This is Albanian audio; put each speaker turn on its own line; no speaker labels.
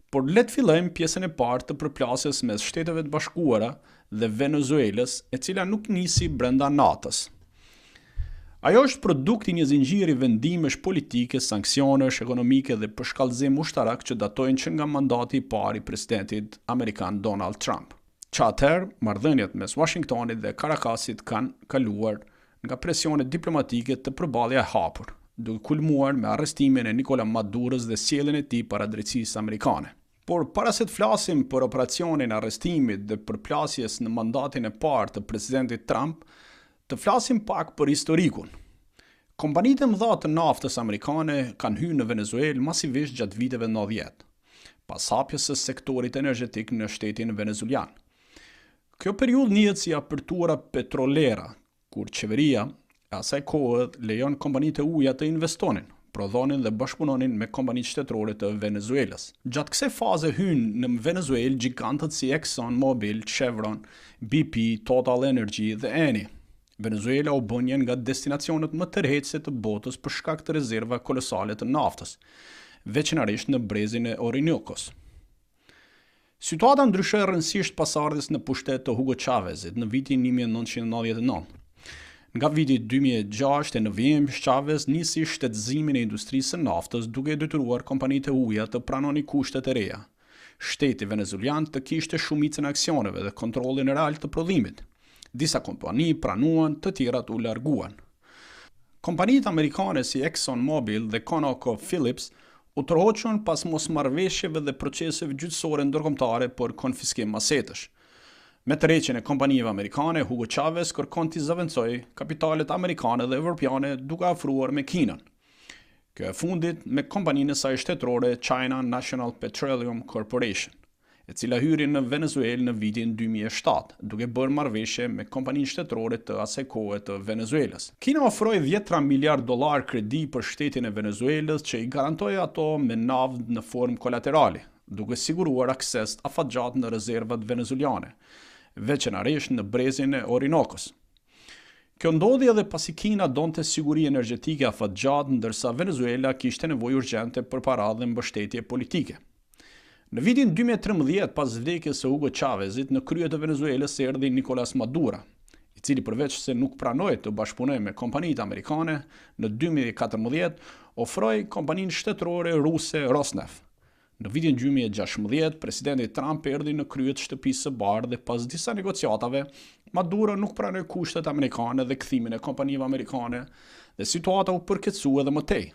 Por le të fillojmë pjesën e parë të përplasjes mes Shteteve të Bashkuara dhe Venezuelës, e cila nuk nisi brenda natës. Ajo është produkt i një zinxhiri vendimesh politike, sanksionesh ekonomike dhe përshkallëzim ushtarak që datojnë që nga mandati i parë i presidentit amerikan Donald Trump. Që atëherë, marrëdhëniet mes Washingtonit dhe Caracasit kanë kaluar nga presionet diplomatike të përballja e hapur, duke kulmuar me arrestimin e Nicolas Maduros dhe sjelljen e tij para drejtësisë amerikane. Por para se të flasim për operacionin e arrestimit dhe përplasjes në mandatin e parë të presidentit Trump, të flasim pak për historikun. Kompanitë e mëdha të naftës amerikane kanë hyrë në Venezuelë masivisht gjatë viteve 90, pas hapjes së sektorit energjetik në shtetin venezuelan. Kjo periudhë njihet si apertura petrolera, kur qeveria e asaj kohe lejon kompanitë e uja të investonin, prodhonin dhe bashkëpunonin me kompanitë shtetërore të Venezuelës. Gjatë kësaj faze hynë në Venezuelë gjigantët si Exxon Mobil, Chevron, BP, Total Energy dhe Eni. Venezuela u bën një nga destinacionet më tërheqëse të botës për shkak të rezerva kolosale të naftës, veçanërisht në brezin e Orinokos. Situata ndryshoi rrëndësisht pas ardhes në pushtet të Hugo Chávezit në vitin 1999. Nga viti 2006 e në vijim, Chávez nisi shtetëzimin e industrisë së naftës duke detyruar kompanitë e uja të pranonin kushtet e reja. Shteti venezuelan të kishte shumicën e aksioneve dhe kontrollin real të prodhimit. Disa kompani pranuan, të tjerat u larguan. Kompanitë amerikane si Exxon Mobil dhe ConocoPhillips u tërhoqën pas mosmarrëveshjeve dhe proceseve gjyqësore ndërkombëtare për konfiskim masetësh. Me tërheqjen e kompanive amerikane, Hugo Chávez kërkon t'i zaventësojë kapitalet amerikane dhe evropiane duke afruar me Kinën. Kjo e fundit me kompaninë e saj shtetërore China National Petroleum Corporation, e cila hyri në Venezuelë në vitin 2007, duke bërë marrëveshje me kompaninë shtetërore të asaj kohe të Venezuelës. Kina ofroi $10 miliardë kredi për shtetin e Venezuelës që i garantoi ato me naftë në formë kolaterali, duke siguruar akses afatgjat në rezervat venezuelane, veçanërisht në brezin e Orinokos. Kjo ndodhi edhe pasi Kina donte siguri energjetike afatgjat, ndërsa Venezuela kishte nevojë urgjente për para dhe mbështetje politike. Në vitin 2013, pas vdekjes së Hugo Chávezit, në krye të Venezuelës erdhi Nicolas Maduro, i cili përveç se nuk pranoi të bashkëpunojë me kompanitë amerikane, në 2014 ofroi kompaninë shtetërore ruse Rosneft. Në vitin 2016, presidenti Trump erdhi në krye të Shtëpisë së Bardhë dhe pas disa negociatave, Maduro nuk pranoi kushtet amerikane dhe kthimin e kompanive amerikane, dhe situata u përkeqësua edhe më tej.